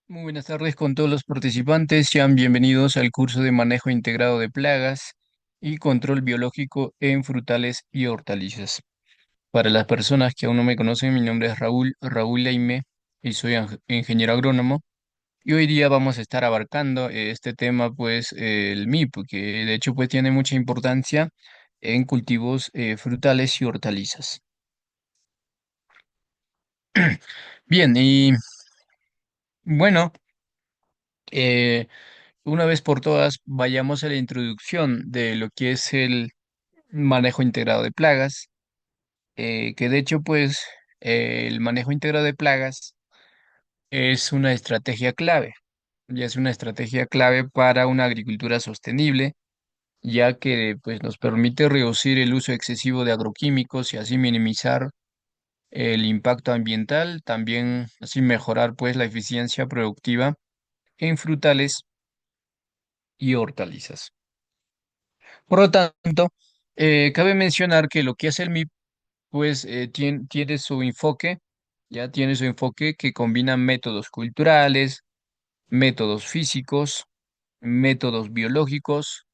Muy buenas tardes con todos los participantes. Sean bienvenidos al curso de manejo integrado de plagas y control biológico en frutales y hortalizas. Para las personas que aún no me conocen, mi nombre es Raúl Leime y soy ingeniero agrónomo. Y hoy día vamos a estar abarcando este tema, pues el MIP, que de hecho pues tiene mucha importancia en cultivos frutales y hortalizas. Bien, y bueno, eh, una vez por todas, vayamos a la introducción de lo que es el manejo integrado de plagas, que de hecho, pues, el manejo integrado de plagas es una estrategia clave, ya es una estrategia clave para una agricultura sostenible, ya que, pues, nos permite reducir el uso excesivo de agroquímicos y así minimizar el impacto ambiental, también así mejorar, pues, la eficiencia productiva en frutales y hortalizas. Por lo tanto, cabe mencionar que lo que hace el MIP, pues tiene su enfoque, ya tiene su enfoque que combina métodos culturales, métodos físicos, métodos biológicos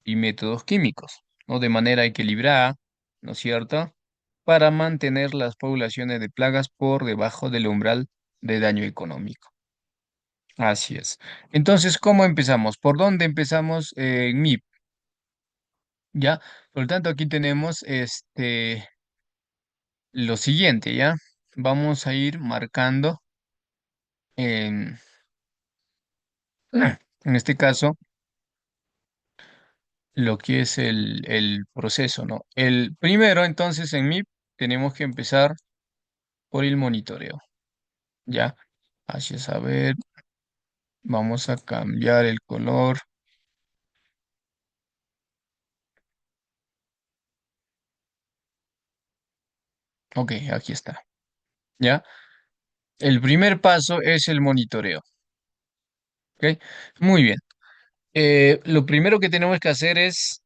y métodos químicos, ¿no? De manera equilibrada, ¿no es cierto? Para mantener las poblaciones de plagas por debajo del umbral de daño económico. Así es. Entonces, ¿cómo empezamos? ¿Por dónde empezamos en MIP? ¿Ya? Por lo tanto, aquí tenemos lo siguiente, ¿ya? Vamos a ir marcando en, en este caso lo que es el proceso, ¿no? El primero, entonces, en MIP tenemos que empezar por el monitoreo, ¿ya? Así es, a ver, vamos a cambiar el color. Ok, aquí está, ¿ya? El primer paso es el monitoreo, ¿ok? Muy bien. Lo primero que tenemos que hacer es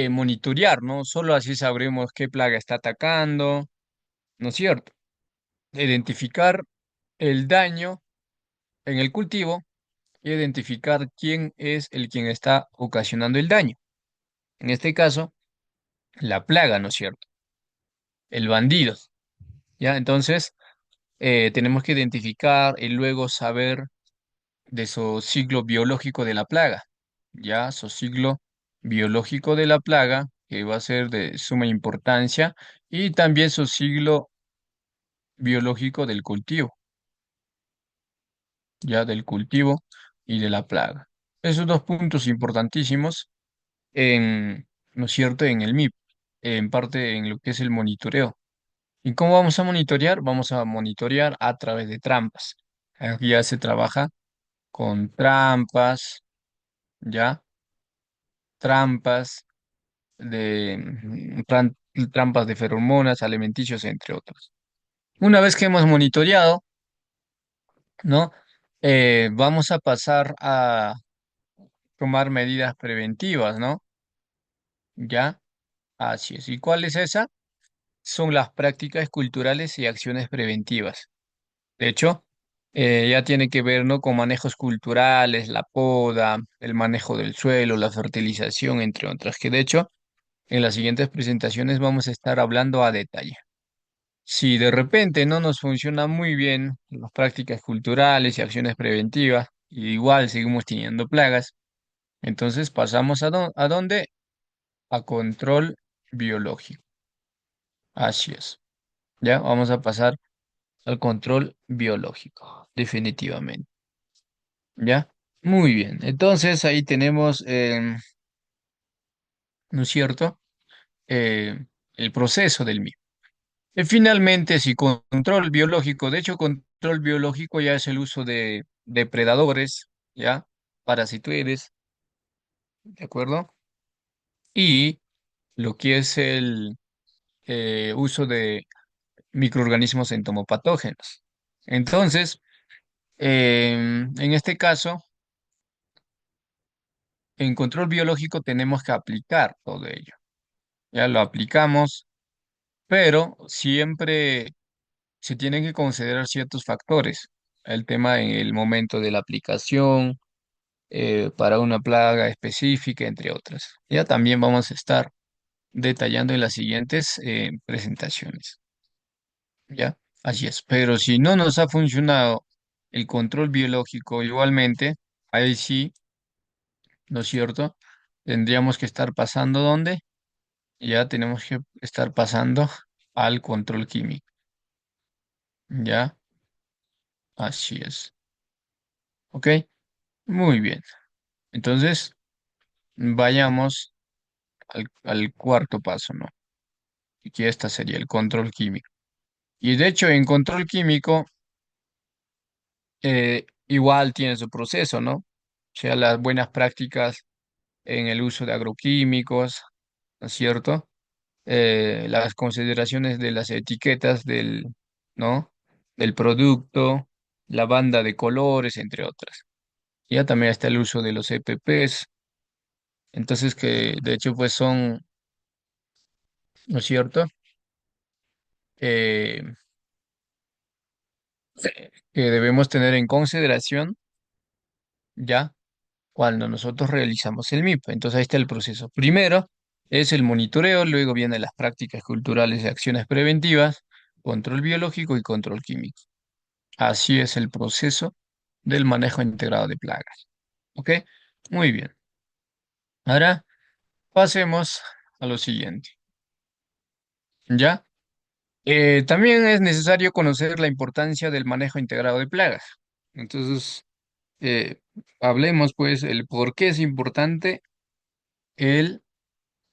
monitorear, ¿no? Solo así sabremos qué plaga está atacando, ¿no es cierto? Identificar el daño en el cultivo y identificar quién es el quien está ocasionando el daño. En este caso, la plaga, ¿no es cierto? El bandido, ¿ya? Entonces, tenemos que identificar y luego saber de su ciclo biológico de la plaga, ¿ya? Su ciclo biológico de la plaga, que va a ser de suma importancia, y también su ciclo biológico del cultivo, ya del cultivo y de la plaga. Esos dos puntos importantísimos en, ¿no es cierto?, en el MIP, en parte en lo que es el monitoreo. ¿Y cómo vamos a monitorear? Vamos a monitorear a través de trampas. Aquí ya se trabaja con trampas, ¿ya? Trampas de trampas de feromonas, alimenticios, entre otros. Una vez que hemos monitoreado, ¿no? Vamos a pasar a tomar medidas preventivas, ¿no? Ya, así es. ¿Y cuál es esa? Son las prácticas culturales y acciones preventivas. De hecho, ya tiene que ver, ¿no?, con manejos culturales, la poda, el manejo del suelo, la fertilización, entre otras, que de hecho, en las siguientes presentaciones vamos a estar hablando a detalle. Si de repente no nos funciona muy bien las prácticas culturales y acciones preventivas, y igual seguimos teniendo plagas, entonces pasamos a dónde? A control biológico. Así es. Ya vamos a pasar al control biológico, definitivamente. ¿Ya? Muy bien. Entonces ahí tenemos, ¿no es cierto? El proceso del mismo. Y finalmente, si control biológico, de hecho, control biológico ya es el uso de depredadores, ¿ya? Parasitoides, ¿de acuerdo? Y lo que es el uso de microorganismos entomopatógenos. Entonces, en este caso, en control biológico tenemos que aplicar todo ello. Ya lo aplicamos, pero siempre se tienen que considerar ciertos factores. el tema en el momento de la aplicación, para una plaga específica, entre otras. Ya también vamos a estar detallando en las siguientes presentaciones. ¿Ya? Así es. Pero si no nos ha funcionado el control biológico igualmente, ahí sí, ¿no es cierto? Tendríamos que estar pasando ¿dónde? Ya tenemos que estar pasando al control químico. ¿Ya? Así es. ¿Ok? Muy bien. Entonces, vayamos al cuarto paso, ¿no? Y que esta sería el control químico. Y de hecho, en control químico, igual tiene su proceso, ¿no? O sea, las buenas prácticas en el uso de agroquímicos, ¿no es cierto? Las consideraciones de las etiquetas ¿no? Del producto, la banda de colores, entre otras. Ya también está el uso de los EPPs, entonces que de hecho pues son, ¿no es cierto? Eh, que debemos tener en consideración ya cuando nosotros realizamos el MIP. Entonces ahí está el proceso. Primero es el monitoreo, luego vienen las prácticas culturales de acciones preventivas, control biológico y control químico. Así es el proceso del manejo integrado de plagas. ¿Ok? Muy bien. Ahora pasemos a lo siguiente. ¿Ya? También es necesario conocer la importancia del manejo integrado de plagas. Entonces, eh, hablemos pues el por qué es importante el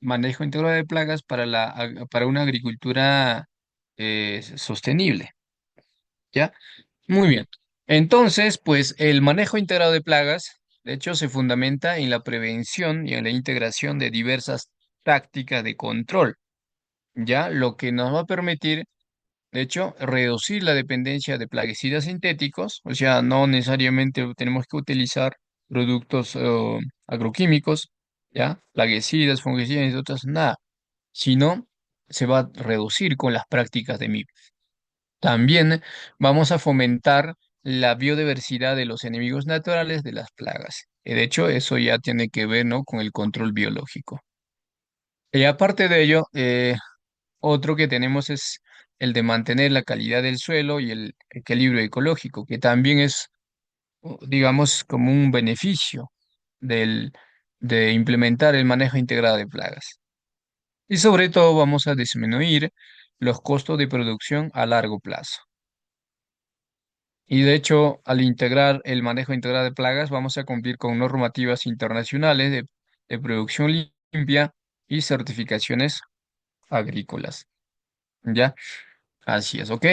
manejo integrado de plagas para para una agricultura sostenible. ¿Ya? Muy bien. Entonces, pues el manejo integrado de plagas, de hecho, se fundamenta en la prevención y en la integración de diversas tácticas de control, ¿ya? Lo que nos va a permitir, de hecho, reducir la dependencia de plaguicidas sintéticos, o sea, no necesariamente tenemos que utilizar productos agroquímicos, ¿ya? Plaguicidas, fungicidas y otras, nada, sino se va a reducir con las prácticas de MIP. También vamos a fomentar la biodiversidad de los enemigos naturales de las plagas. De hecho, eso ya tiene que ver, ¿no?, con el control biológico. Y aparte de ello, otro que tenemos es el de mantener la calidad del suelo y el equilibrio ecológico, que también es, digamos, como un beneficio del, de implementar el manejo integrado de plagas. Y sobre todo vamos a disminuir los costos de producción a largo plazo. Y de hecho, al integrar el manejo integrado de plagas, vamos a cumplir con normativas internacionales de producción limpia y certificaciones agrícolas. ¿Ya? Así es, ¿ok?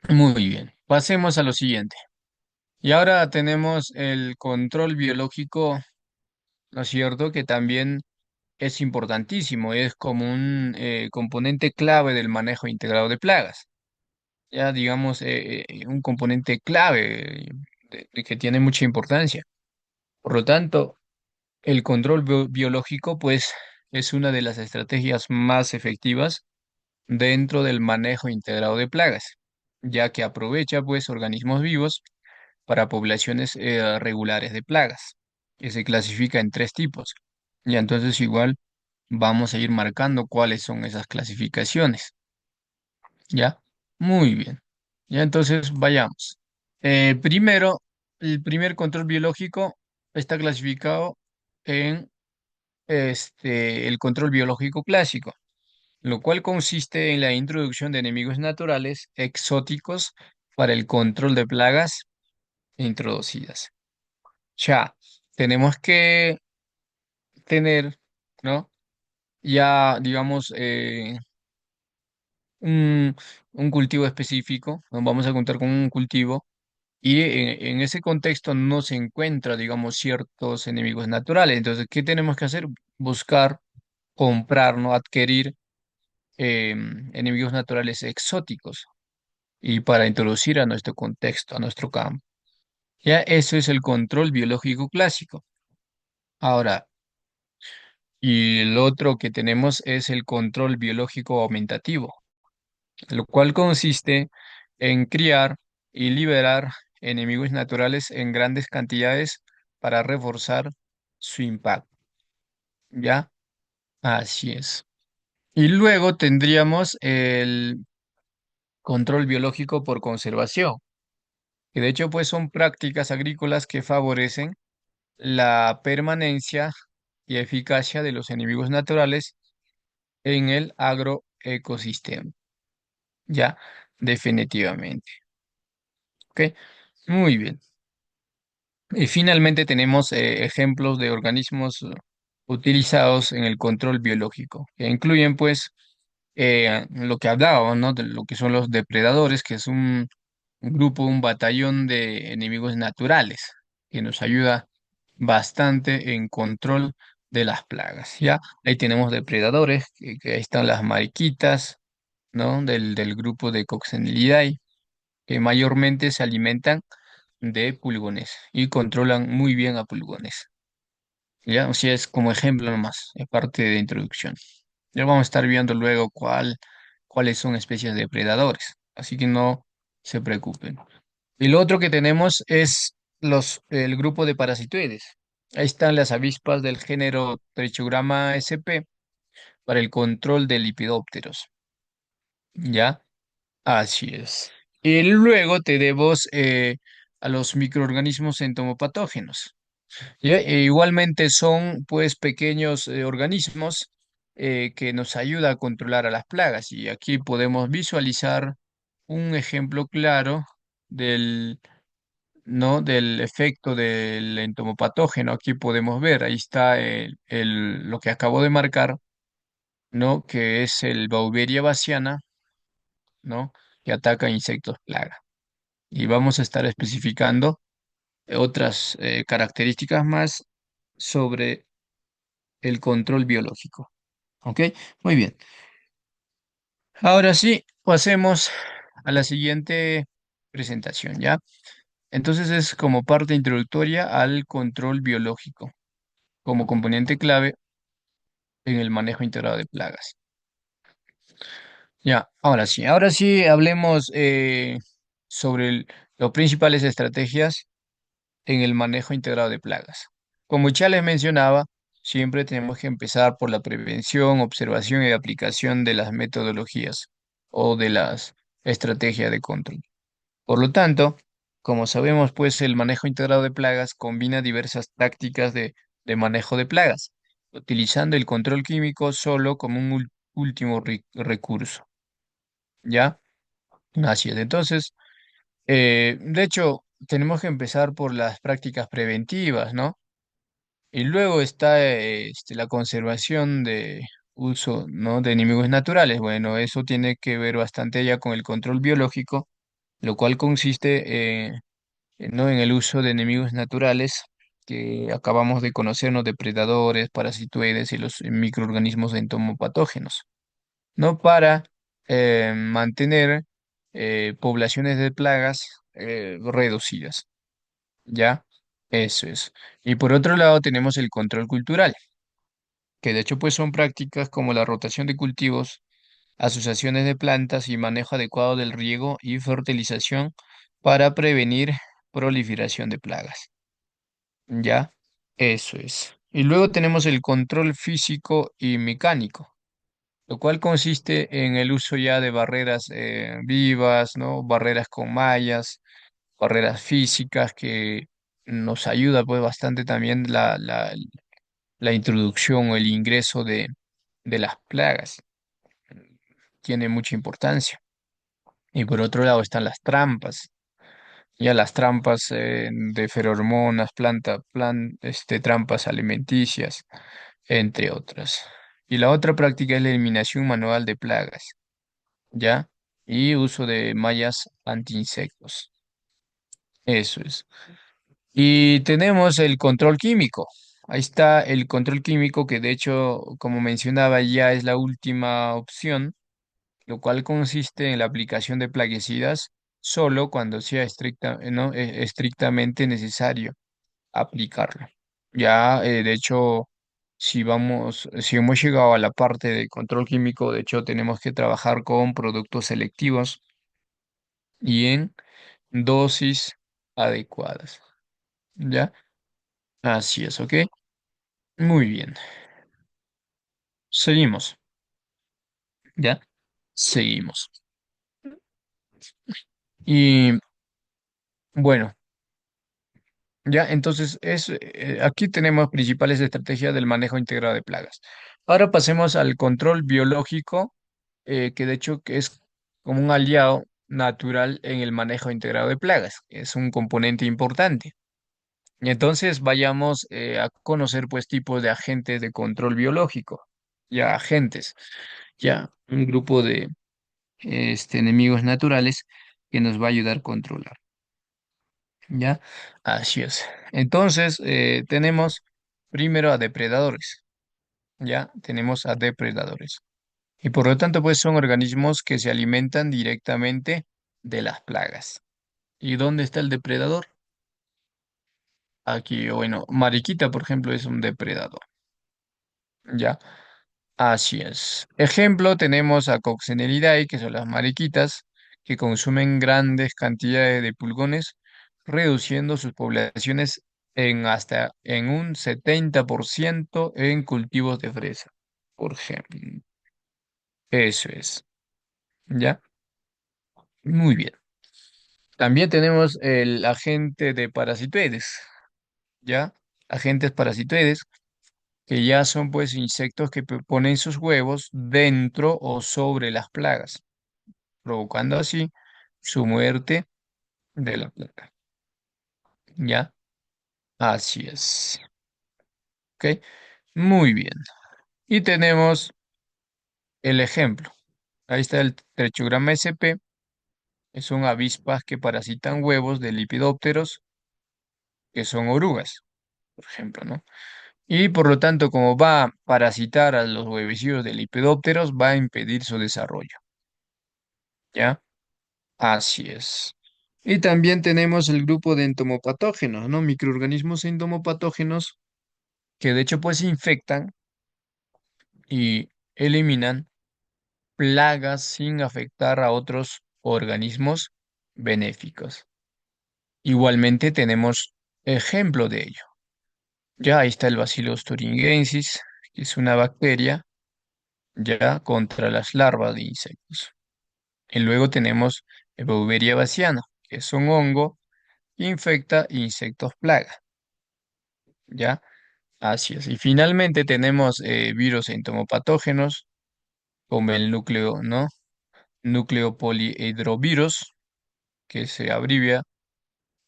Muy bien. Pasemos a lo siguiente. Y ahora tenemos el control biológico, ¿no es cierto? Que también es importantísimo, es como un componente clave del manejo integrado de plagas. Ya, digamos, un componente clave de que tiene mucha importancia. Por lo tanto, el control biológico, pues, es una de las estrategias más efectivas dentro del manejo integrado de plagas, ya que aprovecha, pues, organismos vivos para poblaciones regulares de plagas, que se clasifica en tres tipos. Y entonces igual vamos a ir marcando cuáles son esas clasificaciones, ¿ya? Muy bien. Ya entonces vayamos. Primero, el primer control biológico está clasificado en el control biológico clásico, lo cual consiste en la introducción de enemigos naturales exóticos para el control de plagas introducidas. Ya, tenemos que tener, ¿no? Ya, digamos, un, un cultivo específico, ¿no? Vamos a contar con un cultivo y en ese contexto no se encuentra, digamos, ciertos enemigos naturales. Entonces, ¿qué tenemos que hacer? Buscar, comprar, ¿no? Adquirir enemigos naturales exóticos y para introducir a nuestro contexto, a nuestro campo. Ya eso es el control biológico clásico. Ahora, y el otro que tenemos es el control biológico aumentativo, lo cual consiste en criar y liberar enemigos naturales en grandes cantidades para reforzar su impacto. ¿Ya? Así es. Y luego tendríamos el control biológico por conservación, que de hecho pues son prácticas agrícolas que favorecen la permanencia y eficacia de los enemigos naturales en el agroecosistema. Ya, definitivamente. ¿Ok? Muy bien. Y finalmente tenemos ejemplos de organismos utilizados en el control biológico, que incluyen pues lo que hablábamos, ¿no? De lo que son los depredadores, que es un grupo, un batallón de enemigos naturales, que nos ayuda bastante en control de las plagas, ¿ya? Ahí tenemos depredadores, que ahí están las mariquitas, ¿no? Del grupo de Coccinellidae, que mayormente se alimentan de pulgones y controlan muy bien a pulgones. Ya, o sea, es como ejemplo nomás, es parte de introducción. Ya vamos a estar viendo luego cuáles son especies de depredadores, así que no se preocupen. Y lo otro que tenemos es el grupo de parasitoides. Ahí están las avispas del género Trichogramma sp para el control de lepidópteros. ¿Ya? Así es. Y luego tenemos a los microorganismos entomopatógenos. ¿Ya? E igualmente son pues pequeños organismos que nos ayudan a controlar a las plagas. Y aquí podemos visualizar un ejemplo claro del, ¿no? del efecto del entomopatógeno. Aquí podemos ver, ahí está lo que acabo de marcar, ¿no? Que es el Beauveria baciana, ¿no? Que ataca insectos plaga. Y vamos a estar especificando otras características más sobre el control biológico. ¿Ok? Muy bien. Ahora sí, pasemos a la siguiente presentación, ¿ya? Entonces es como parte introductoria al control biológico, como componente clave en el manejo integrado de plagas. Ya, ahora sí hablemos sobre las principales estrategias en el manejo integrado de plagas. Como ya les mencionaba, siempre tenemos que empezar por la prevención, observación y aplicación de las metodologías o de las estrategias de control. Por lo tanto, como sabemos, pues el manejo integrado de plagas combina diversas tácticas de manejo de plagas, utilizando el control químico solo como un último recurso. ¿Ya? Así es. Entonces, de hecho, tenemos que empezar por las prácticas preventivas, ¿no? Y luego está la conservación de uso, ¿no? de enemigos naturales. Bueno, eso tiene que ver bastante ya con el control biológico, lo cual consiste ¿no? en el uso de enemigos naturales que acabamos de conocer, ¿no? Depredadores, parasitoides y los microorganismos entomopatógenos, ¿no? Para mantener poblaciones de plagas reducidas. ¿Ya? Eso es. Y por otro lado tenemos el control cultural, que de hecho pues son prácticas como la rotación de cultivos, asociaciones de plantas y manejo adecuado del riego y fertilización para prevenir proliferación de plagas. ¿Ya? Eso es. Y luego tenemos el control físico y mecánico, lo cual consiste en el uso ya de barreras vivas, ¿no? Barreras con mallas, barreras físicas que nos ayuda pues bastante también la introducción o el ingreso de las plagas. Tiene mucha importancia. Y por otro lado están las trampas. Ya las trampas de feromonas, trampas alimenticias, entre otras. Y la otra práctica es la eliminación manual de plagas, ¿ya? Y uso de mallas antiinsectos. Eso es. Y tenemos el control químico. Ahí está el control químico que de hecho, como mencionaba, ya es la última opción, lo cual consiste en la aplicación de plaguicidas solo cuando sea ¿no? Estrictamente necesario aplicarlo. Ya, de hecho, si hemos llegado a la parte de control químico, de hecho, tenemos que trabajar con productos selectivos y en dosis adecuadas. ¿Ya? Así es, ¿ok? Muy bien. Seguimos. ¿Ya? Seguimos. Y bueno, ya, entonces aquí tenemos principales estrategias del manejo integrado de plagas. Ahora pasemos al control biológico, que de hecho que es como un aliado natural en el manejo integrado de plagas. Es un componente importante. Y entonces vayamos a conocer pues tipos de agentes de control biológico. Ya, agentes, ya, un grupo de enemigos naturales que nos va a ayudar a controlar. ¿Ya? Así es. Entonces, tenemos primero a depredadores, ¿ya? Tenemos a depredadores. Y por lo tanto, pues son organismos que se alimentan directamente de las plagas. ¿Y dónde está el depredador? Aquí, bueno, mariquita, por ejemplo, es un depredador, ¿ya? Así es. Ejemplo, tenemos a Coccinellidae, que son las mariquitas, que consumen grandes cantidades de pulgones, reduciendo sus poblaciones en hasta en un 70% en cultivos de fresa, por ejemplo. Eso es. ¿Ya? Muy bien. También tenemos el agente de parasitoides, ¿ya? Agentes parasitoides, que ya son pues insectos que ponen sus huevos dentro o sobre las plagas, provocando así su muerte de la plaga. ¿Ya? Así es. ¿Ok? Muy bien. Y tenemos el ejemplo. Ahí está el Trichograma sp. Son avispas que parasitan huevos de lepidópteros, que son orugas, por ejemplo, ¿no? Y por lo tanto, como va a parasitar a los huevecillos de lepidópteros, va a impedir su desarrollo. ¿Ya? Así es. Y también tenemos el grupo de entomopatógenos, ¿no? Microorganismos entomopatógenos que de hecho pues infectan y eliminan plagas sin afectar a otros organismos benéficos. Igualmente tenemos ejemplo de ello. Ya ahí está el Bacillus thuringiensis, que es una bacteria ya contra las larvas de insectos. Y luego tenemos el Beauveria baciana, que es un hongo que infecta insectos plaga. ¿Ya? Así es. Y finalmente tenemos virus entomopatógenos, como el núcleo, ¿no? Núcleo polihidrovirus, que se abrevia,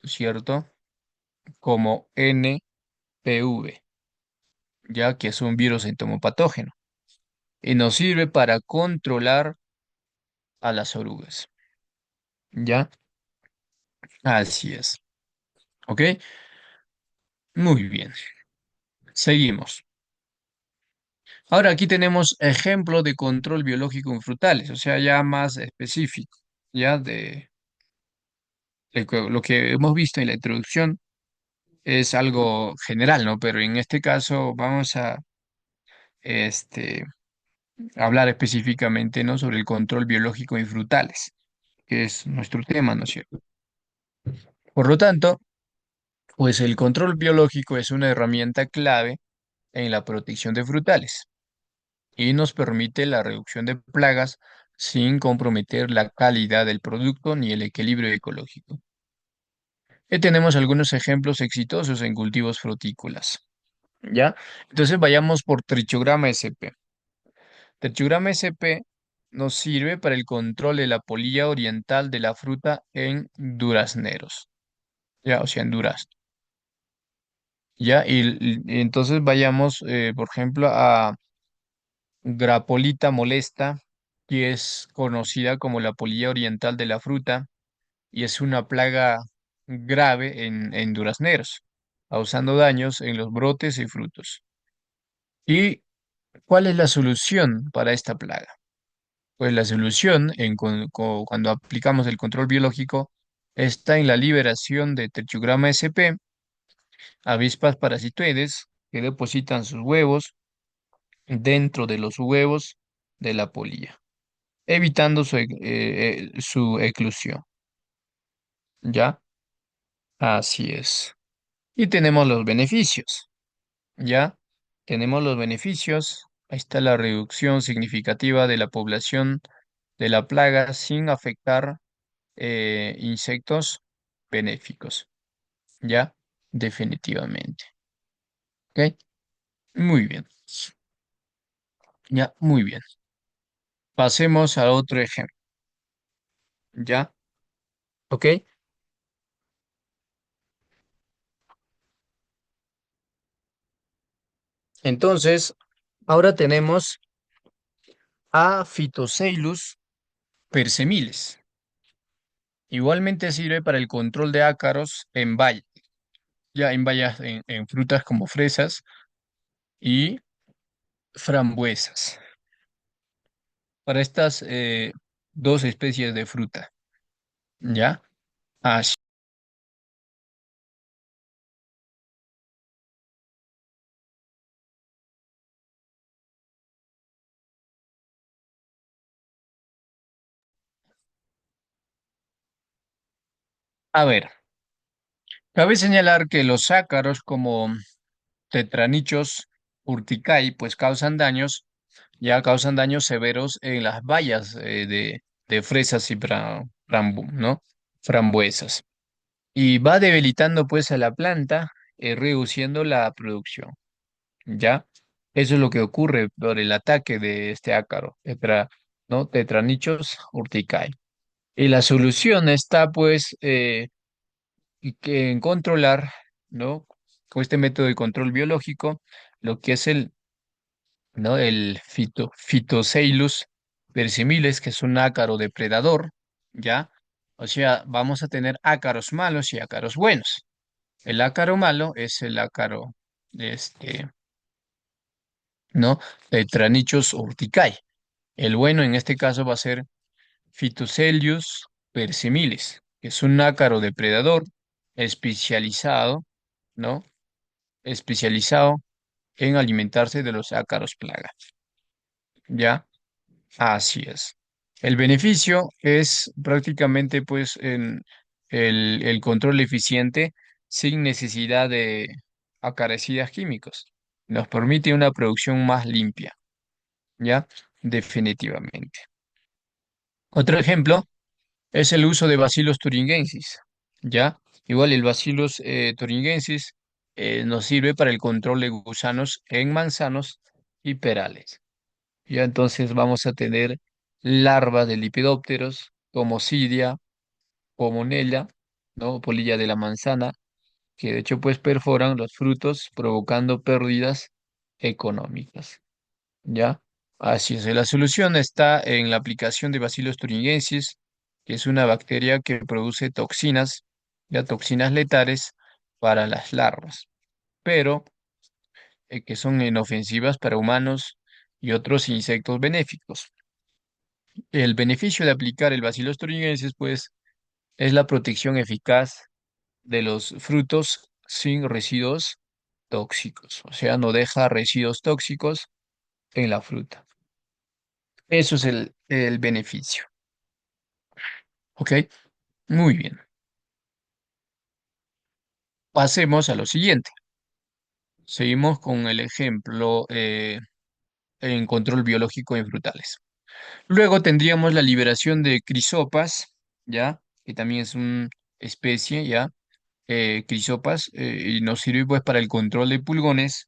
¿cierto? Como NPV, ya que es un virus entomopatógeno y nos sirve para controlar a las orugas, ¿ya? Así es. ¿Ok? Muy bien. Seguimos. Ahora aquí tenemos ejemplo de control biológico en frutales, o sea, ya más específico, ya de lo que hemos visto en la introducción es algo general, ¿no? Pero en este caso vamos a este, hablar específicamente, ¿no? Sobre el control biológico en frutales, que es nuestro tema, ¿no es cierto? Por lo tanto, pues el control biológico es una herramienta clave en la protección de frutales y nos permite la reducción de plagas sin comprometer la calidad del producto ni el equilibrio ecológico. Y tenemos algunos ejemplos exitosos en cultivos frutícolas. ¿Ya? Entonces vayamos por Trichograma sp. Trichograma sp nos sirve para el control de la polilla oriental de la fruta en durazneros, ¿ya? O sea, en durazno. ¿Ya? Y entonces vayamos, por ejemplo, a Grapolita molesta, que es conocida como la polilla oriental de la fruta y es una plaga grave en durazneros, causando daños en los brotes y frutos. ¿Y cuál es la solución para esta plaga? Pues la solución, cuando aplicamos el control biológico, está en la liberación de Trichograma sp, avispas parasitoides que depositan sus huevos dentro de los huevos de la polilla, evitando su eclusión. ¿Ya? Así es. Y tenemos los beneficios, ¿ya? Tenemos los beneficios. Ahí está la reducción significativa de la población de la plaga sin afectar insectos benéficos, ¿ya? Definitivamente. ¿Ok? Muy bien. Ya, muy bien. Pasemos a otro ejemplo, ¿ya? ¿Ok? Entonces, ahora tenemos a Phytoceylus persemiles. Igualmente sirve para el control de ácaros en bayas, ya en bayas, en frutas como fresas y frambuesas. Para estas dos especies de fruta, ¿ya? Así. A ver, cabe señalar que los ácaros como tetranichos urticae, pues causan daños severos en las bayas de fresas y ¿no? Frambuesas. Y va debilitando pues a la planta, reduciendo la producción, ¿ya? Eso es lo que ocurre por el ataque de este ácaro, ¿no? Tetranichos urticae. Y la solución está pues en controlar, ¿no? Con este método de control biológico, lo que es ¿no? El Phytoceylus persimiles, que es un ácaro depredador, ¿ya? O sea, vamos a tener ácaros malos y ácaros buenos. El ácaro malo es el ácaro, este, ¿no? Tetranichos urticae. El bueno en este caso va a ser Phytoceylus persimilis, que es un ácaro depredador especializado, ¿no? Especializado en alimentarse de los ácaros plaga, ¿ya? Así es. El beneficio es prácticamente pues en el control eficiente sin necesidad de acaricidas químicos. Nos permite una producción más limpia, ¿ya? Definitivamente. Otro ejemplo es el uso de Bacillus thuringiensis, ¿ya? Igual el Bacillus thuringiensis nos sirve para el control de gusanos en manzanos y perales. Ya entonces vamos a tener larvas de lepidópteros como Sidia, Pomonella, ¿no? Polilla de la manzana, que de hecho pues perforan los frutos provocando pérdidas económicas, ¿ya? Así es, la solución está en la aplicación de Bacillus thuringiensis, que es una bacteria que produce toxinas, ya toxinas letales para las larvas, pero que son inofensivas para humanos y otros insectos benéficos. El beneficio de aplicar el Bacillus thuringiensis, pues, es la protección eficaz de los frutos sin residuos tóxicos, o sea, no deja residuos tóxicos en la fruta. Eso es el beneficio. ¿Ok? Muy bien. Pasemos a lo siguiente. Seguimos con el ejemplo en control biológico en frutales. Luego tendríamos la liberación de crisopas, ¿ya? Que también es una especie, ¿ya? Crisopas, y nos sirve pues para el control de pulgones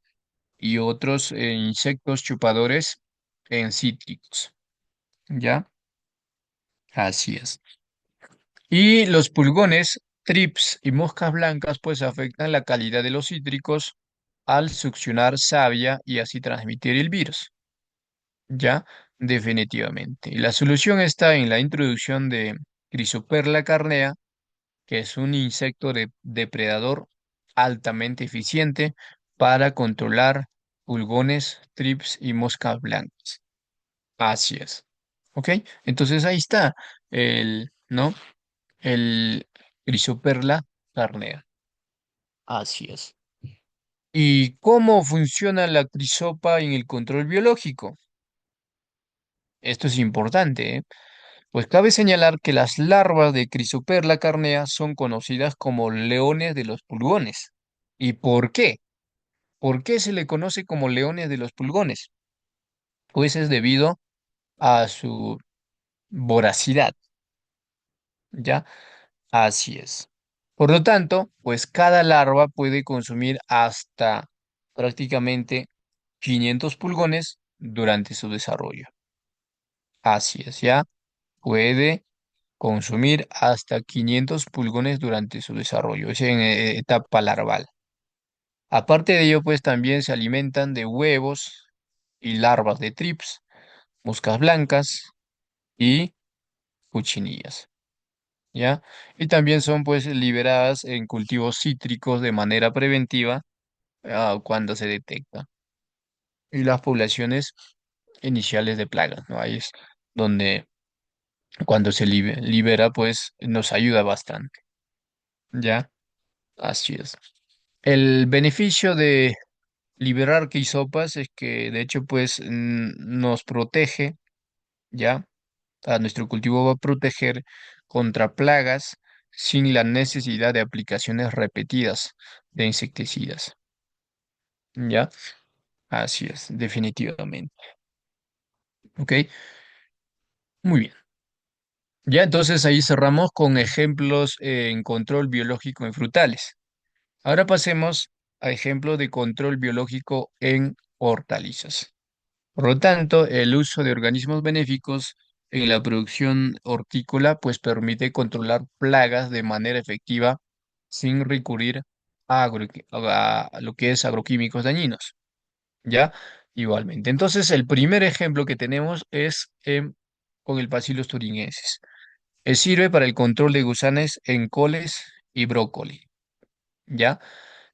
y otros insectos chupadores en cítricos, ¿ya? Así es. Y los pulgones, trips y moscas blancas pues afectan la calidad de los cítricos al succionar savia y así transmitir el virus, ¿ya? Definitivamente. Y la solución está en la introducción de Chrysoperla carnea, que es un insecto depredador altamente eficiente para controlar pulgones, trips y moscas blancas. Así es. ¿Ok? Entonces ahí está ¿no? El Chrysoperla carnea. Así es. ¿Y cómo funciona la crisopa en el control biológico? Esto es importante, ¿eh? Pues cabe señalar que las larvas de Chrysoperla carnea son conocidas como leones de los pulgones. ¿Y por qué? ¿Por qué se le conoce como leones de los pulgones? Pues es debido a su voracidad, ¿ya? Así es. Por lo tanto, pues cada larva puede consumir hasta prácticamente 500 pulgones durante su desarrollo. Así es, ya puede consumir hasta 500 pulgones durante su desarrollo, es en etapa larval. Aparte de ello, pues también se alimentan de huevos y larvas de trips, moscas blancas y cochinillas, ¿ya? Y también son pues liberadas en cultivos cítricos de manera preventiva cuando se detecta. Y las poblaciones iniciales de plagas, ¿no? Ahí es donde cuando se libera, pues nos ayuda bastante, ¿ya? Así es. El beneficio de liberar quisopas es que de hecho pues nos protege, ¿ya? A nuestro cultivo va a proteger contra plagas sin la necesidad de aplicaciones repetidas de insecticidas, ¿ya? Así es, definitivamente. ¿Ok? Muy bien. Ya entonces ahí cerramos con ejemplos en control biológico en frutales. Ahora pasemos a ejemplos de control biológico en hortalizas. Por lo tanto, el uso de organismos benéficos en la producción hortícola pues permite controlar plagas de manera efectiva sin recurrir a lo que es agroquímicos dañinos, ¿ya? Igualmente. Entonces, el primer ejemplo que tenemos es con el Bacillus thuringiensis. Sirve para el control de gusanes en coles y brócoli, ¿ya?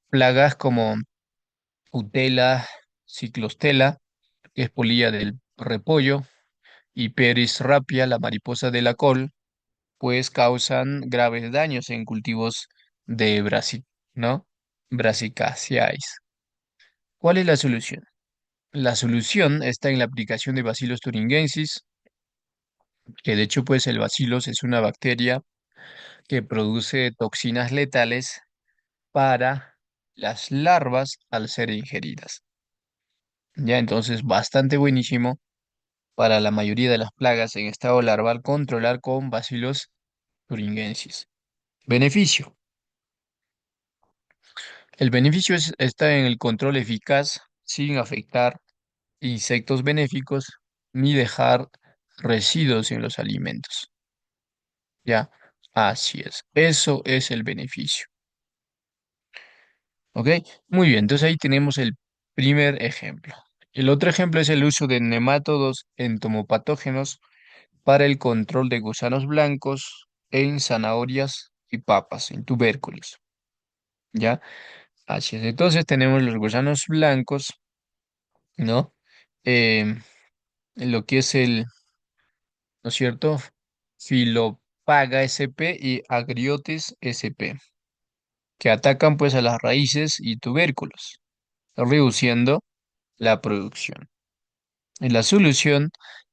Plagas como Utela, Ciclostela, que es polilla del repollo, y Peris rapia, la mariposa de la col, pues causan graves daños en cultivos de ¿no? Brassicaceae. ¿Cuál es la solución? La solución está en la aplicación de Bacillus thuringiensis, que de hecho pues el Bacillus es una bacteria que produce toxinas letales para las larvas al ser ingeridas. Ya entonces bastante buenísimo para la mayoría de las plagas en estado larval controlar con Bacillus thuringiensis. Beneficio. El beneficio está en el control eficaz sin afectar insectos benéficos ni dejar residuos en los alimentos. Ya, así es. Eso es el beneficio. ¿Ok? Muy bien, entonces ahí tenemos el primer ejemplo. El otro ejemplo es el uso de nemátodos entomopatógenos para el control de gusanos blancos en zanahorias y papas, en tubérculos. ¿Ya? Así es. Entonces tenemos los gusanos blancos, ¿no? Em, lo que es ¿no es cierto? Filopaga sp y Agriotes sp, que atacan pues a las raíces y tubérculos, reduciendo la producción. Y la solución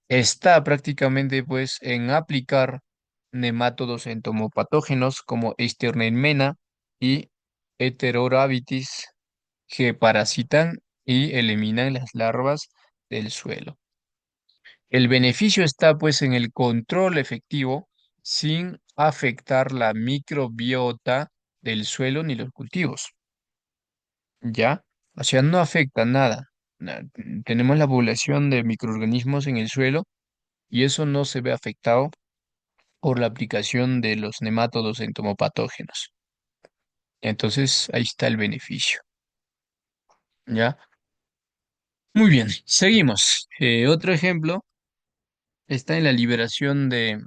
está prácticamente pues en aplicar nemátodos entomopatógenos como Eisternechmena y Heterorabitis que parasitan y eliminan las larvas del suelo. El beneficio está pues en el control efectivo sin afectar la microbiota del suelo ni los cultivos, ¿ya? O sea, no afecta nada. Tenemos la población de microorganismos en el suelo y eso no se ve afectado por la aplicación de los nemátodos entomopatógenos. Entonces, ahí está el beneficio, ¿ya? Muy bien, seguimos. Otro ejemplo está en la liberación de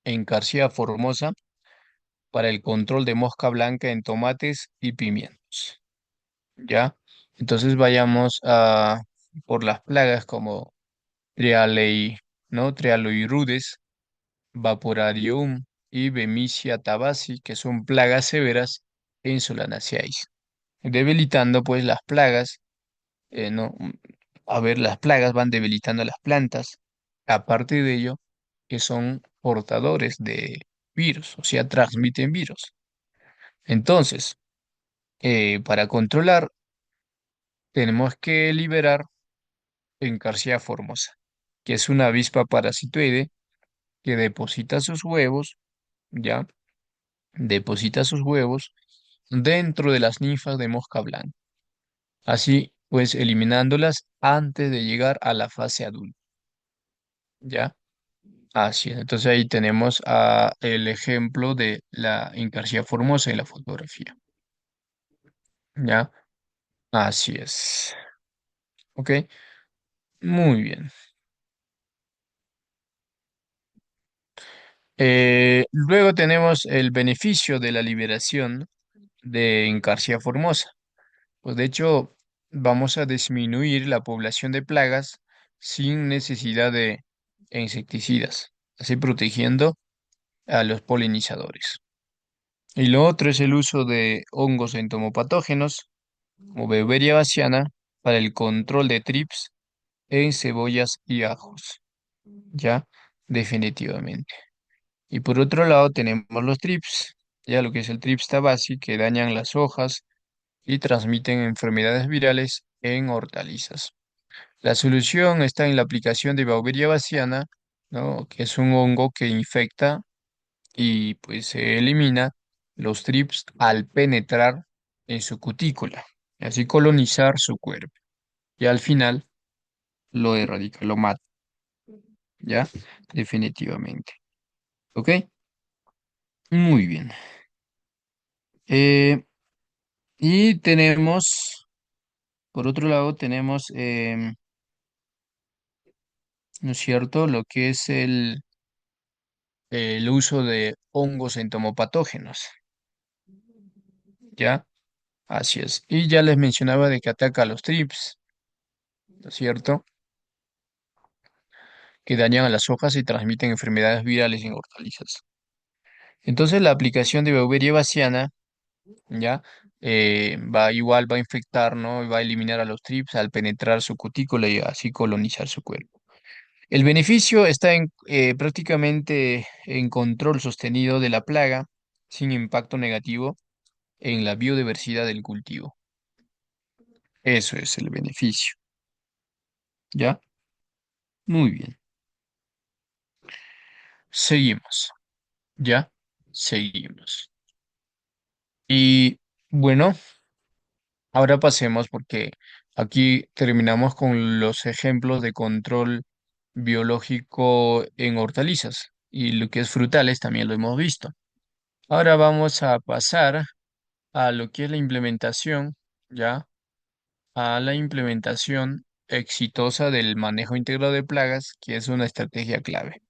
Encarcia formosa para el control de mosca blanca en tomates y pimientos, ¿ya? Entonces vayamos a por las plagas como Trialei, ¿no? Trialoirudes, Vaporarium y Bemisia tabaci, que son plagas severas en Solanaceae, debilitando pues las plagas, ¿no? A ver, las plagas van debilitando las plantas. Aparte de ello, que son portadores de virus, o sea, transmiten virus. Entonces, para controlar, tenemos que liberar Encarsia formosa, que es una avispa parasitoide que deposita sus huevos, ¿ya? Deposita sus huevos dentro de las ninfas de mosca blanca. Así, pues, eliminándolas antes de llegar a la fase adulta, ¿ya? Así es. Entonces ahí tenemos el ejemplo de la Encarsia formosa en la fotografía, ¿ya? Así es. ¿Ok? Muy bien. Luego tenemos el beneficio de la liberación de Encarsia formosa. Pues de hecho, vamos a disminuir la población de plagas sin necesidad de insecticidas, así protegiendo a los polinizadores. Y lo otro es el uso de hongos entomopatógenos, como Beauveria baciana, para el control de trips en cebollas y ajos. Ya, definitivamente. Y por otro lado tenemos los trips, ya lo que es el trips tabasi, que dañan las hojas y transmiten enfermedades virales en hortalizas. La solución está en la aplicación de Beauveria baciana, ¿no? Que es un hongo que infecta y pues se elimina los trips al penetrar en su cutícula, y así colonizar su cuerpo. Y al final lo erradica, lo mata, ¿ya? Definitivamente. ¿Ok? Muy bien. Eh, y tenemos, por otro lado, tenemos, ¿no es cierto?, lo que es el uso de hongos entomopatógenos, ¿ya? Así es. Y ya les mencionaba de que ataca a los trips, ¿no es cierto? Que dañan a las hojas y transmiten enfermedades virales en hortalizas. Entonces la aplicación de Beauveria baciana, ¿ya? Va a infectar, ¿no? Y va a eliminar a los trips al penetrar su cutícula y así colonizar su cuerpo. El beneficio está en prácticamente en control sostenido de la plaga sin impacto negativo en la biodiversidad del cultivo. Eso es el beneficio, ¿ya? Muy bien. Seguimos, ¿ya? Seguimos. Y bueno, ahora pasemos porque aquí terminamos con los ejemplos de control biológico en hortalizas y lo que es frutales también lo hemos visto. Ahora vamos a pasar a lo que es la implementación, ¿ya? A la implementación exitosa del manejo integrado de plagas, que es una estrategia clave,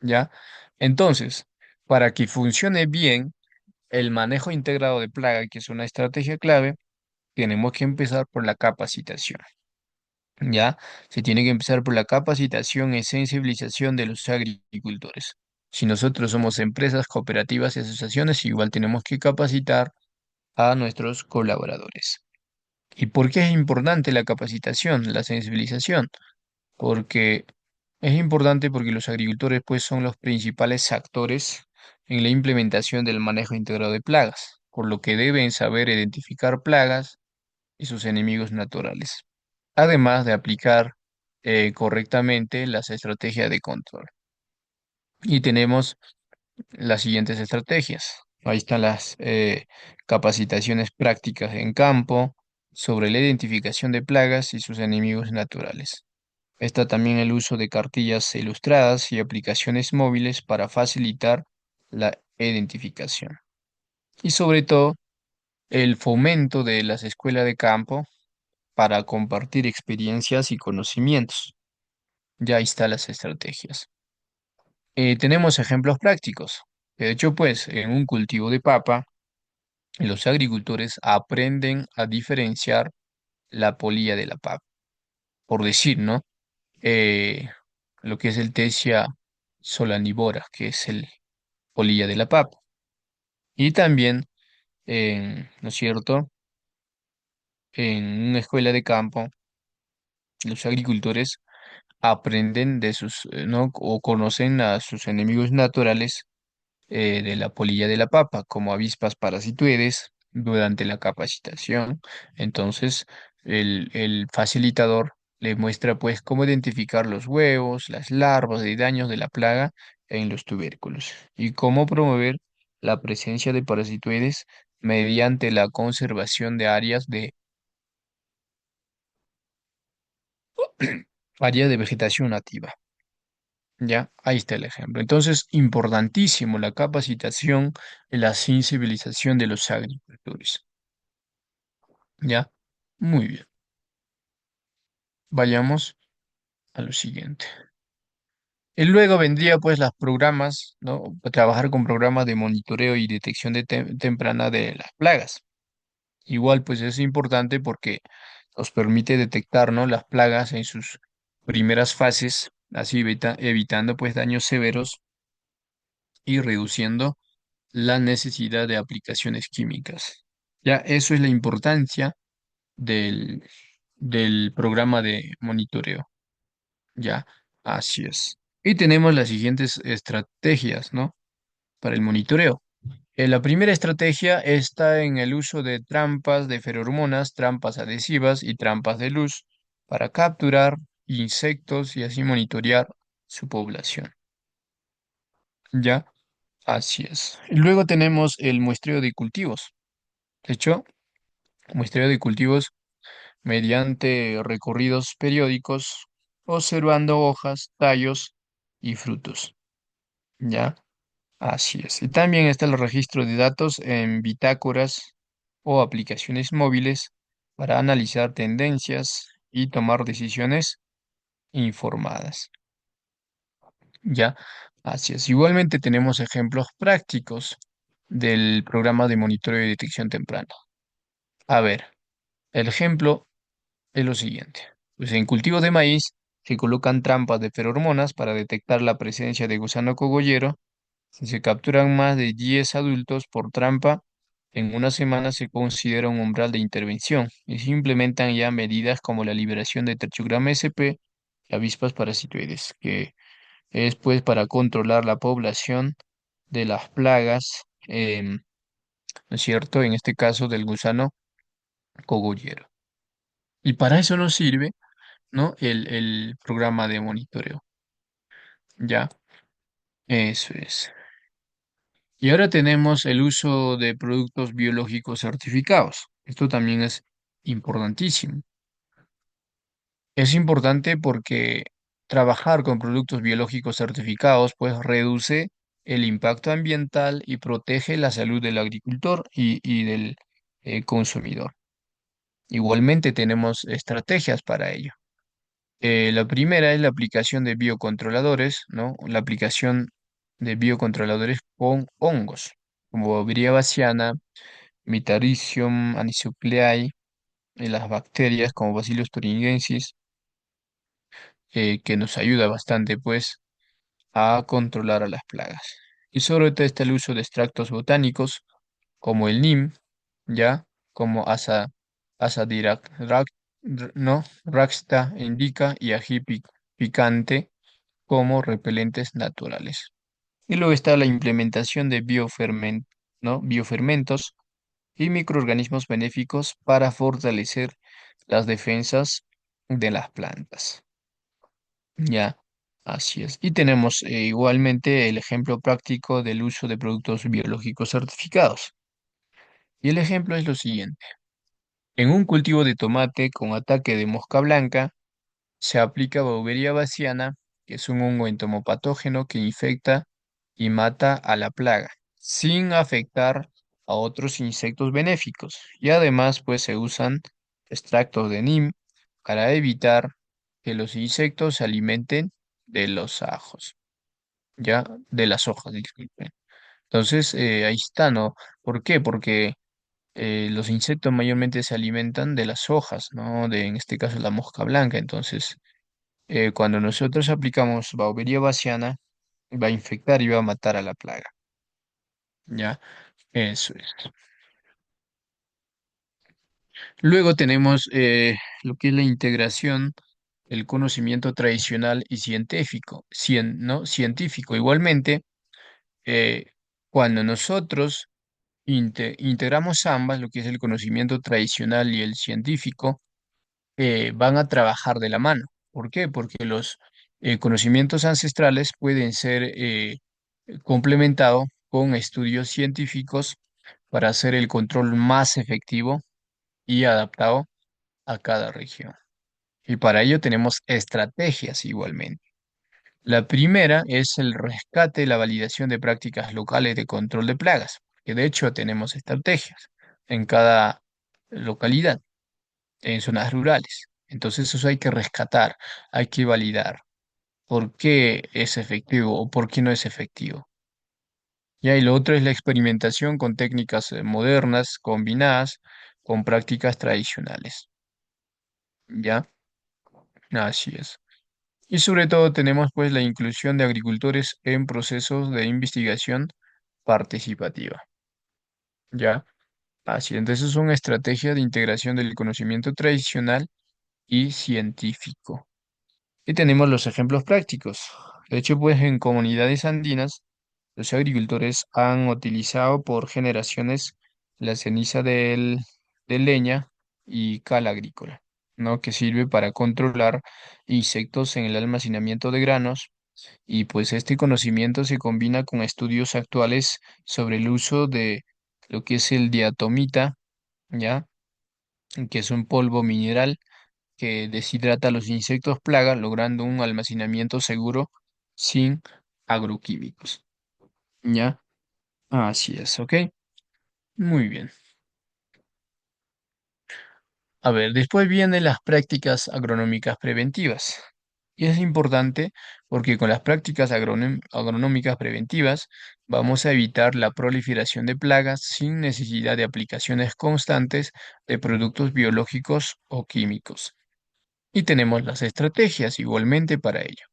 ¿ya? Entonces, para que funcione bien el manejo integrado de plaga, que es una estrategia clave, tenemos que empezar por la capacitación, ¿ya? Se tiene que empezar por la capacitación y sensibilización de los agricultores. Si nosotros somos empresas, cooperativas y asociaciones, igual tenemos que capacitar a nuestros colaboradores. ¿Y por qué es importante la capacitación, la sensibilización? Porque es importante porque los agricultores pues son los principales actores en la implementación del manejo integrado de plagas, por lo que deben saber identificar plagas y sus enemigos naturales, además de aplicar correctamente las estrategias de control. Y tenemos las siguientes estrategias. Ahí están las capacitaciones prácticas en campo sobre la identificación de plagas y sus enemigos naturales. Está también el uso de cartillas ilustradas y aplicaciones móviles para facilitar la identificación. Y sobre todo, el fomento de las escuelas de campo para compartir experiencias y conocimientos. Ya ahí están las estrategias. Tenemos ejemplos prácticos. De hecho, pues, en un cultivo de papa, los agricultores aprenden a diferenciar la polilla de la papa. Por decir, ¿no? Eh, lo que es el Tesia solanivora, que es el polilla de la papa. Y también, ¿no es cierto? En una escuela de campo, los agricultores aprenden de sus, ¿no? O conocen a sus enemigos naturales de la polilla de la papa, como avispas parasitoides, durante la capacitación. Entonces, el facilitador le muestra pues cómo identificar los huevos, las larvas y daños de la plaga en los tubérculos y cómo promover la presencia de parasitoides mediante la conservación de áreas de vegetación nativa. Ya, ahí está el ejemplo. Entonces, importantísimo la capacitación y la sensibilización de los agricultores. Ya, muy bien. Vayamos a lo siguiente. Y luego vendría pues los programas, ¿no? Trabajar con programas de monitoreo y detección temprana de las plagas. Igual pues es importante porque nos permite detectar, ¿no? Las plagas en sus primeras fases, así evitando pues daños severos y reduciendo la necesidad de aplicaciones químicas. Ya, eso es la importancia del, del programa de monitoreo. Ya, así es. Y tenemos las siguientes estrategias, ¿no? Para el monitoreo. La primera estrategia está en el uso de trampas de feromonas, trampas adhesivas y trampas de luz para capturar insectos y así monitorear su población. Ya, así es. Y luego tenemos el muestreo de cultivos. De hecho, muestreo de cultivos mediante recorridos periódicos, observando hojas, tallos y frutos. ¿Ya? Así es. Y también está el registro de datos en bitácoras o aplicaciones móviles para analizar tendencias y tomar decisiones informadas. ¿Ya? Así es. Igualmente tenemos ejemplos prácticos del programa de monitoreo y detección temprana. A ver, el ejemplo es lo siguiente. Pues en cultivo de maíz se colocan trampas de feromonas para detectar la presencia de gusano cogollero. Si se capturan más de 10 adultos por trampa, en una semana se considera un umbral de intervención y se implementan ya medidas como la liberación de Tertiograma sp y avispas parasitoides, que es pues para controlar la población de las plagas, ¿no es cierto? En este caso del gusano cogollero. Y para eso nos sirve, ¿no? El programa de monitoreo. Ya, eso es. Y ahora tenemos el uso de productos biológicos certificados. Esto también es importantísimo. Es importante porque trabajar con productos biológicos certificados pues reduce el impacto ambiental y protege la salud del agricultor y del consumidor. Igualmente tenemos estrategias para ello. La primera es la aplicación de biocontroladores, ¿no? La aplicación de biocontroladores con hongos, como Boviria baciana, Metarhizium anisopleae, y las bacterias como Bacillus thuringiensis, que nos ayuda bastante, pues, a controlar a las plagas. Y sobre todo está el uso de extractos botánicos, como el NIM, ¿ya? Como no, Raxta indica y ají picante como repelentes naturales. Y luego está la implementación de ¿no? biofermentos y microorganismos benéficos para fortalecer las defensas de las plantas. Ya, así es. Y tenemos igualmente el ejemplo práctico del uso de productos biológicos certificados. Y el ejemplo es lo siguiente. En un cultivo de tomate con ataque de mosca blanca, se aplica Beauveria baciana, que es un hongo entomopatógeno que infecta y mata a la plaga, sin afectar a otros insectos benéficos. Y además, pues se usan extractos de NIM para evitar que los insectos se alimenten de los ajos, ya, de las hojas, disculpen. Entonces, ahí está, ¿no? ¿Por qué? Porque los insectos mayormente se alimentan de las hojas, ¿no? De, en este caso, la mosca blanca. Entonces, cuando nosotros aplicamos Beauveria baciana, va a infectar y va a matar a la plaga. ¿Ya? Eso es. Luego tenemos lo que es la integración el conocimiento tradicional y científico, ¿no? Científico. Igualmente, eh, cuando nosotros integramos ambas, lo que es el conocimiento tradicional y el científico, van a trabajar de la mano. ¿Por qué? Porque los conocimientos ancestrales pueden ser complementados con estudios científicos para hacer el control más efectivo y adaptado a cada región. Y para ello tenemos estrategias igualmente. La primera es el rescate y la validación de prácticas locales de control de plagas, que de hecho tenemos estrategias en cada localidad, en zonas rurales. Entonces eso hay que rescatar, hay que validar por qué es efectivo o por qué no es efectivo. Ya, y lo otro es la experimentación con técnicas modernas combinadas con prácticas tradicionales. ¿Ya? Así es. Y sobre todo tenemos pues la inclusión de agricultores en procesos de investigación participativa. ¿Ya? Así, entonces es una estrategia de integración del conocimiento tradicional y científico. Y tenemos los ejemplos prácticos. De hecho, pues en comunidades andinas, los agricultores han utilizado por generaciones la ceniza de leña y cal agrícola, ¿no? Que sirve para controlar insectos en el almacenamiento de granos. Y pues este conocimiento se combina con estudios actuales sobre el uso de lo que es el diatomita, ¿ya? Que es un polvo mineral que deshidrata a los insectos plaga, logrando un almacenamiento seguro sin agroquímicos. ¿Ya? Así es, ¿ok? Muy bien. A ver, después vienen las prácticas agronómicas preventivas. Y es importante porque con las prácticas agronómicas preventivas vamos a evitar la proliferación de plagas sin necesidad de aplicaciones constantes de productos biológicos o químicos. Y tenemos las estrategias igualmente para ello.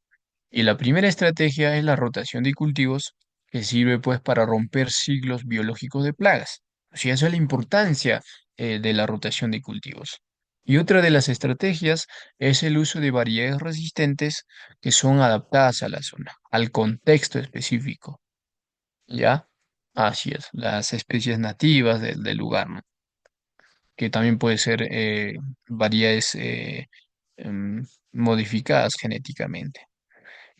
Y la primera estrategia es la rotación de cultivos, que sirve pues para romper ciclos biológicos de plagas. O sea, eso es la importancia de la rotación de cultivos. Y otra de las estrategias es el uso de variedades resistentes que son adaptadas a la zona, al contexto específico. ¿Ya? Así es, las especies nativas del lugar, ¿no? Que también puede ser variedades modificadas genéticamente.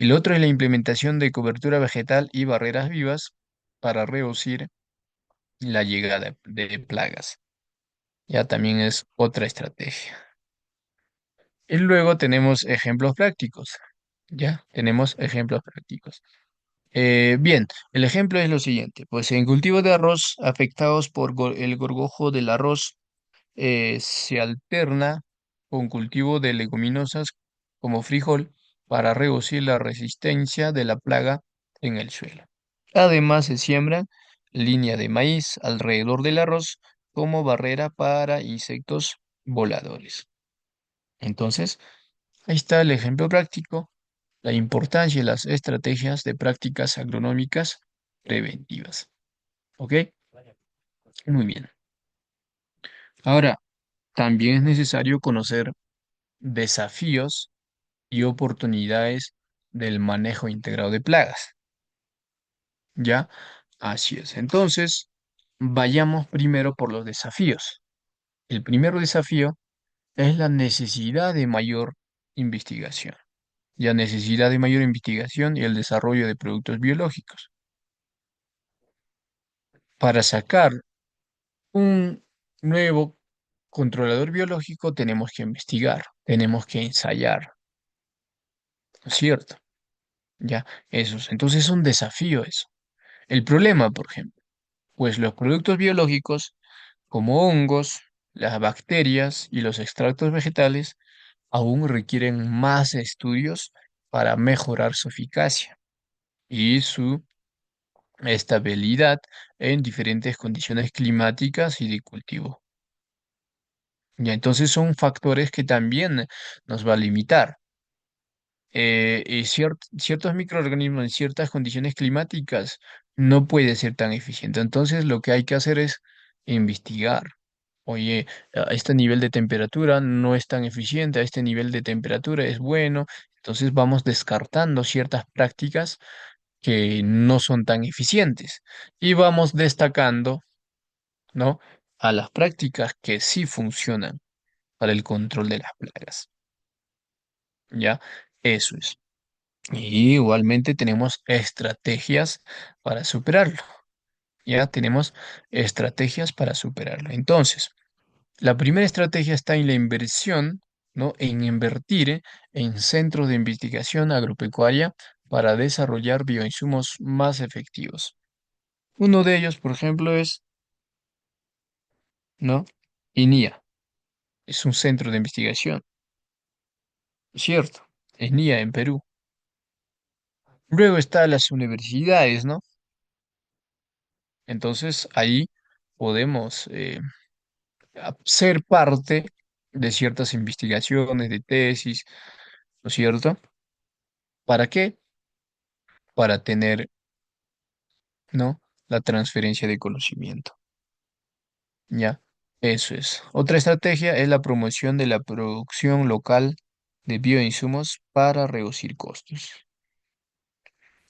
Y lo otro es la implementación de cobertura vegetal y barreras vivas para reducir la llegada de plagas. Ya también es otra estrategia. Y luego tenemos ejemplos prácticos. Ya tenemos ejemplos prácticos. Bien, el ejemplo es lo siguiente. Pues en cultivos de arroz afectados por el gorgojo del arroz, se alterna con cultivo de leguminosas como frijol para reducir la resistencia de la plaga en el suelo. Además, se siembra línea de maíz alrededor del arroz como barrera para insectos voladores. Entonces, ahí está el ejemplo práctico, la importancia y las estrategias de prácticas agronómicas preventivas. ¿Ok? Muy bien. Ahora, también es necesario conocer desafíos y oportunidades del manejo integrado de plagas. ¿Ya? Así es. Entonces, vayamos primero por los desafíos. El primer desafío es la necesidad de mayor investigación. Ya necesidad de mayor investigación y el desarrollo de productos biológicos. Para sacar un nuevo controlador biológico tenemos que investigar, tenemos que ensayar, ¿no es cierto? Ya, entonces es un desafío eso. El problema, por ejemplo, pues los productos biológicos, como hongos, las bacterias y los extractos vegetales, aún requieren más estudios para mejorar su eficacia y su estabilidad en diferentes condiciones climáticas y de cultivo. Ya, entonces son factores que también nos va a limitar. Y ciertos microorganismos en ciertas condiciones climáticas no puede ser tan eficiente. Entonces lo que hay que hacer es investigar, oye, a este nivel de temperatura no es tan eficiente, a este nivel de temperatura es bueno. Entonces vamos descartando ciertas prácticas que no son tan eficientes y vamos destacando, ¿no? A las prácticas que sí funcionan para el control de las plagas, ¿ya? Eso es. Y igualmente tenemos estrategias para superarlo, ¿ya? Tenemos estrategias para superarlo. Entonces, la primera estrategia está en la inversión, ¿no? En invertir en centros de investigación agropecuaria para desarrollar bioinsumos más efectivos. Uno de ellos, por ejemplo, es, ¿no? INIA, es un centro de investigación, ¿cierto? ENIA en Perú. Luego están las universidades, ¿no? Entonces ahí podemos ser parte de ciertas investigaciones, de tesis, ¿no es cierto? ¿Para qué? Para tener, ¿no? La transferencia de conocimiento, ¿ya? Eso es. Otra estrategia es la promoción de la producción local de bioinsumos para reducir costos,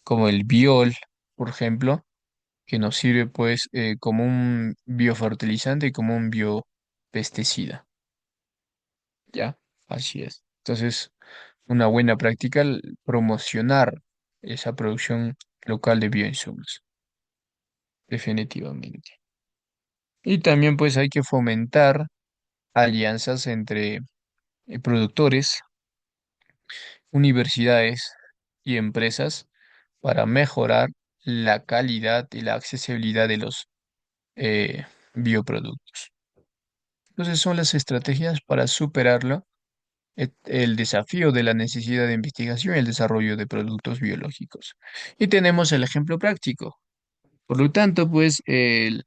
como el biol, por ejemplo, que nos sirve pues como un biofertilizante y como un biopesticida, ¿ya? Así es. Entonces, una buena práctica promocionar esa producción local de bioinsumos, definitivamente. Y también pues hay que fomentar alianzas entre productores, universidades y empresas para mejorar la calidad y la accesibilidad de los bioproductos. Entonces son las estrategias para superarlo, el desafío de la necesidad de investigación y el desarrollo de productos biológicos. Y tenemos el ejemplo práctico. Por lo tanto, pues en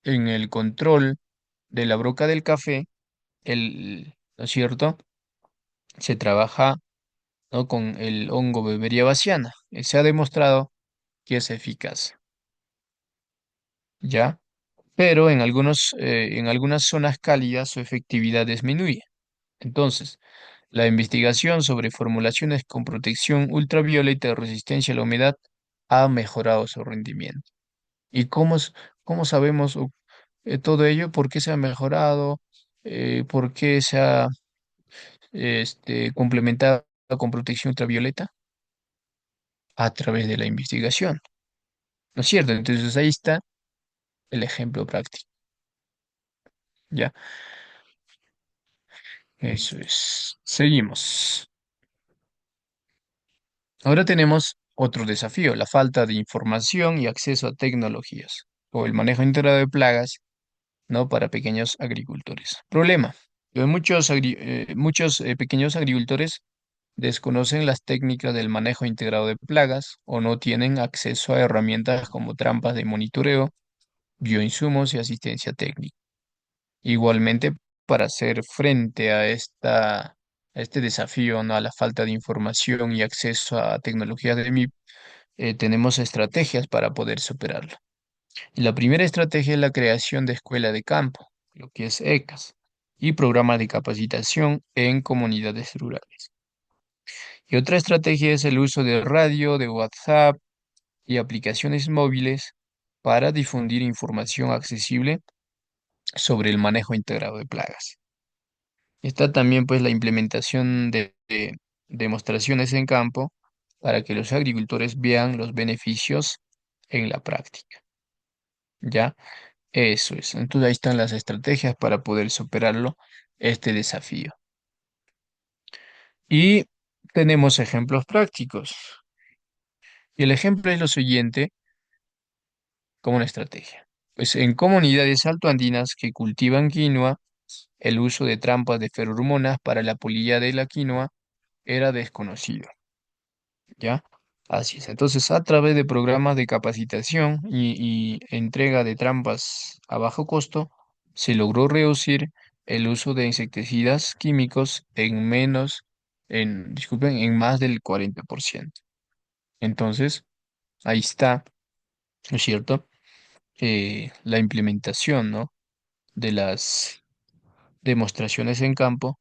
el control de la broca del café, ¿no es cierto? Se trabaja, ¿no? Con el hongo Beberia baciana. Se ha demostrado que es eficaz, ¿ya? Pero en algunas zonas cálidas su efectividad disminuye. Entonces, la investigación sobre formulaciones con protección ultravioleta de resistencia a la humedad ha mejorado su rendimiento. ¿Y cómo sabemos todo ello? ¿Por qué se ha mejorado? ¿Por qué se ha complementado con protección ultravioleta? A través de la investigación, ¿no es cierto? Entonces ahí está el ejemplo práctico, ¿ya? Eso es. Seguimos. Ahora tenemos otro desafío, la falta de información y acceso a tecnologías o el manejo integrado de plagas, ¿no? Para pequeños agricultores. Problema. Muchos pequeños agricultores desconocen las técnicas del manejo integrado de plagas o no tienen acceso a herramientas como trampas de monitoreo, bioinsumos y asistencia técnica. Igualmente, para hacer frente a este desafío, ¿no? A la falta de información y acceso a tecnologías de MIP, tenemos estrategias para poder superarlo. Y la primera estrategia es la creación de escuela de campo, lo que es ECAS, y programas de capacitación en comunidades rurales. Y otra estrategia es el uso de radio, de WhatsApp y aplicaciones móviles para difundir información accesible sobre el manejo integrado de plagas. Está también pues la implementación de demostraciones en campo para que los agricultores vean los beneficios en la práctica. ¿Ya? Eso es. Entonces ahí están las estrategias para poder superarlo, este desafío. Y tenemos ejemplos prácticos. Y el ejemplo es lo siguiente como una estrategia. Pues en comunidades altoandinas que cultivan quinoa, el uso de trampas de feromonas para la polilla de la quinoa era desconocido. ¿Ya? Así es. Entonces, a través de programas de capacitación y entrega de trampas a bajo costo, se logró reducir el uso de insecticidas químicos disculpen, en más del 40%. Entonces, ahí está, ¿no es cierto? La implementación, ¿no? De las demostraciones en campo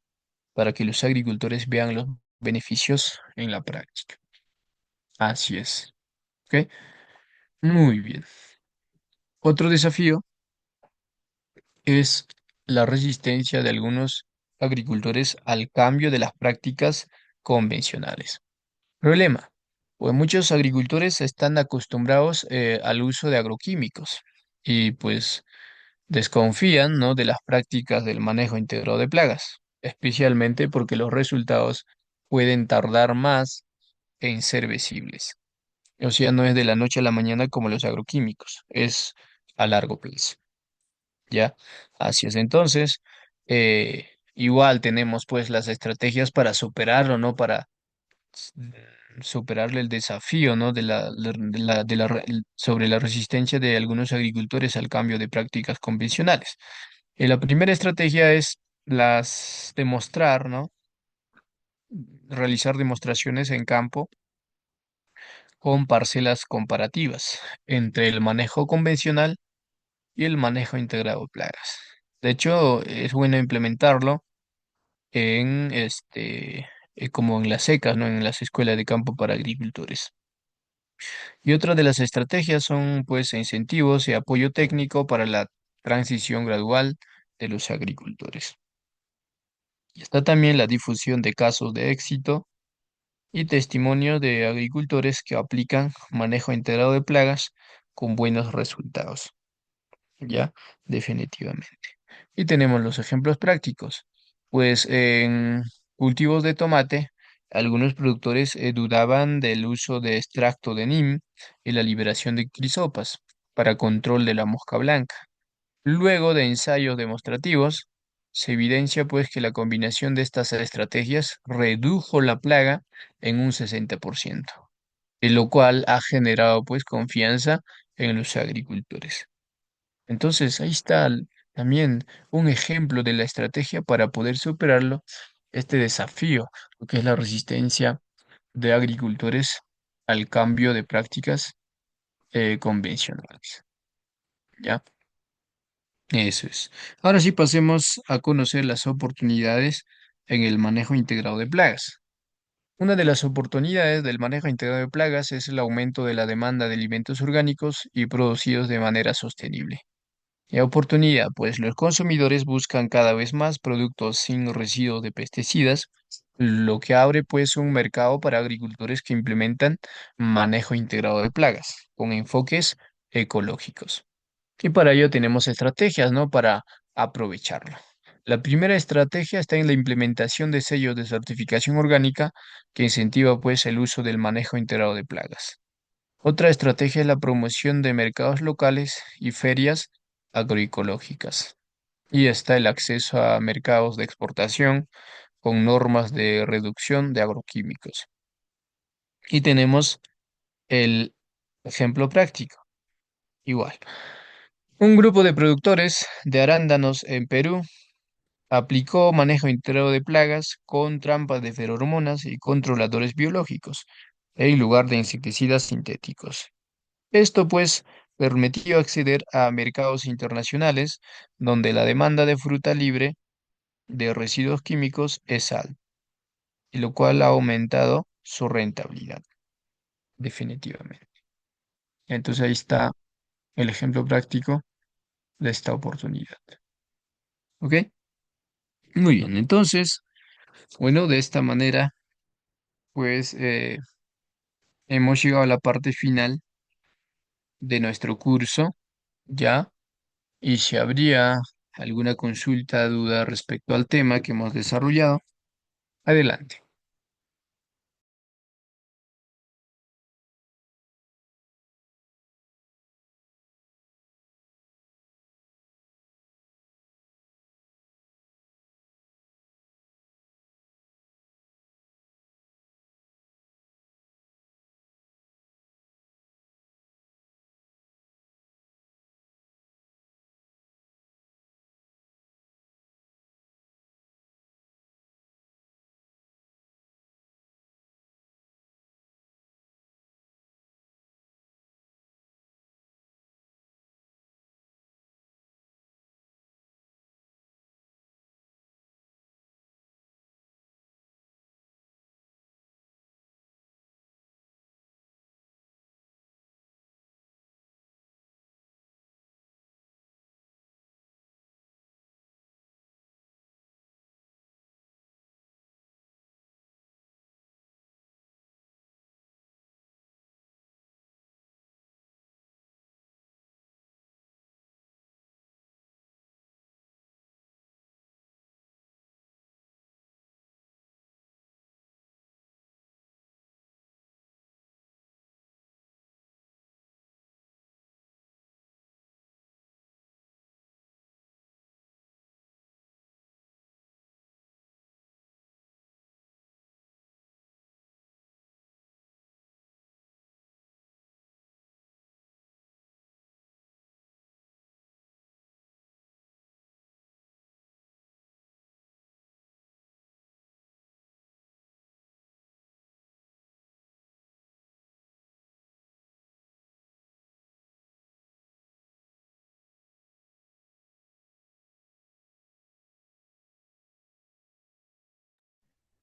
para que los agricultores vean los beneficios en la práctica. Así es. ¿Ok? Muy bien. Otro desafío es la resistencia de algunos agricultores al cambio de las prácticas convencionales. Problema, pues muchos agricultores están acostumbrados al uso de agroquímicos y pues desconfían, ¿no?, de las prácticas del manejo integrado de plagas, especialmente porque los resultados pueden tardar más en ser visibles. O sea, no es de la noche a la mañana como los agroquímicos, es a largo plazo. ¿Ya? Así es. Entonces, igual tenemos pues las estrategias para superarlo, ¿no? Para superarle el desafío, ¿no? Sobre la resistencia de algunos agricultores al cambio de prácticas convencionales. La primera estrategia es demostrar, ¿no? Realizar demostraciones en campo con parcelas comparativas entre el manejo convencional y el manejo integrado de plagas. De hecho, es bueno implementarlo en como en las secas, ¿no? En las escuelas de campo para agricultores. Y otra de las estrategias son pues incentivos y apoyo técnico para la transición gradual de los agricultores. Y está también la difusión de casos de éxito y testimonios de agricultores que aplican manejo integrado de plagas con buenos resultados, ¿ya? Definitivamente. Y tenemos los ejemplos prácticos. Pues en cultivos de tomate, algunos productores dudaban del uso de extracto de NIM y la liberación de crisopas para control de la mosca blanca. Luego de ensayos demostrativos, se evidencia pues que la combinación de estas estrategias redujo la plaga en un 60%, lo cual ha generado pues confianza en los agricultores. Entonces, ahí está también un ejemplo de la estrategia para poder superarlo, este desafío, lo que es la resistencia de agricultores al cambio de prácticas convencionales. ¿Ya? Eso es. Ahora sí pasemos a conocer las oportunidades en el manejo integrado de plagas. Una de las oportunidades del manejo integrado de plagas es el aumento de la demanda de alimentos orgánicos y producidos de manera sostenible. Y oportunidad, pues los consumidores buscan cada vez más productos sin residuos de pesticidas, lo que abre pues un mercado para agricultores que implementan manejo integrado de plagas con enfoques ecológicos. Y para ello tenemos estrategias, ¿no? Para aprovecharlo. La primera estrategia está en la implementación de sellos de certificación orgánica que incentiva pues el uso del manejo integrado de plagas. Otra estrategia es la promoción de mercados locales y ferias agroecológicas. Y está el acceso a mercados de exportación con normas de reducción de agroquímicos. Y tenemos el ejemplo práctico. Igual. Un grupo de productores de arándanos en Perú aplicó manejo integrado de plagas con trampas de feromonas y controladores biológicos, en lugar de insecticidas sintéticos. Esto pues permitió acceder a mercados internacionales donde la demanda de fruta libre de residuos químicos es alta, y lo cual ha aumentado su rentabilidad, definitivamente. Entonces ahí está el ejemplo práctico de esta oportunidad. ¿Ok? Muy bien, entonces, bueno, de esta manera pues hemos llegado a la parte final de nuestro curso, ¿ya? Y si habría alguna consulta, duda respecto al tema que hemos desarrollado, adelante.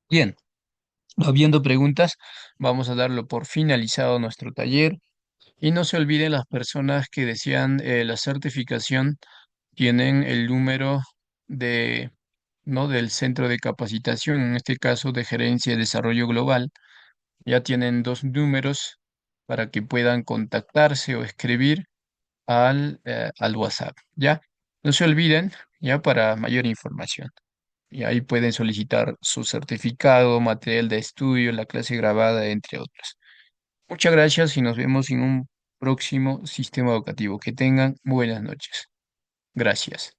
Bien, no habiendo preguntas, vamos a darlo por finalizado nuestro taller. Y no se olviden las personas que desean la certificación, tienen el número de, ¿no? del centro de capacitación, en este caso de Gerencia de Desarrollo Global. Ya tienen dos números para que puedan contactarse o escribir al WhatsApp, ¿ya? No se olviden, ya para mayor información. Y ahí pueden solicitar su certificado, material de estudio, la clase grabada, entre otros. Muchas gracias y nos vemos en un próximo sistema educativo. Que tengan buenas noches. Gracias.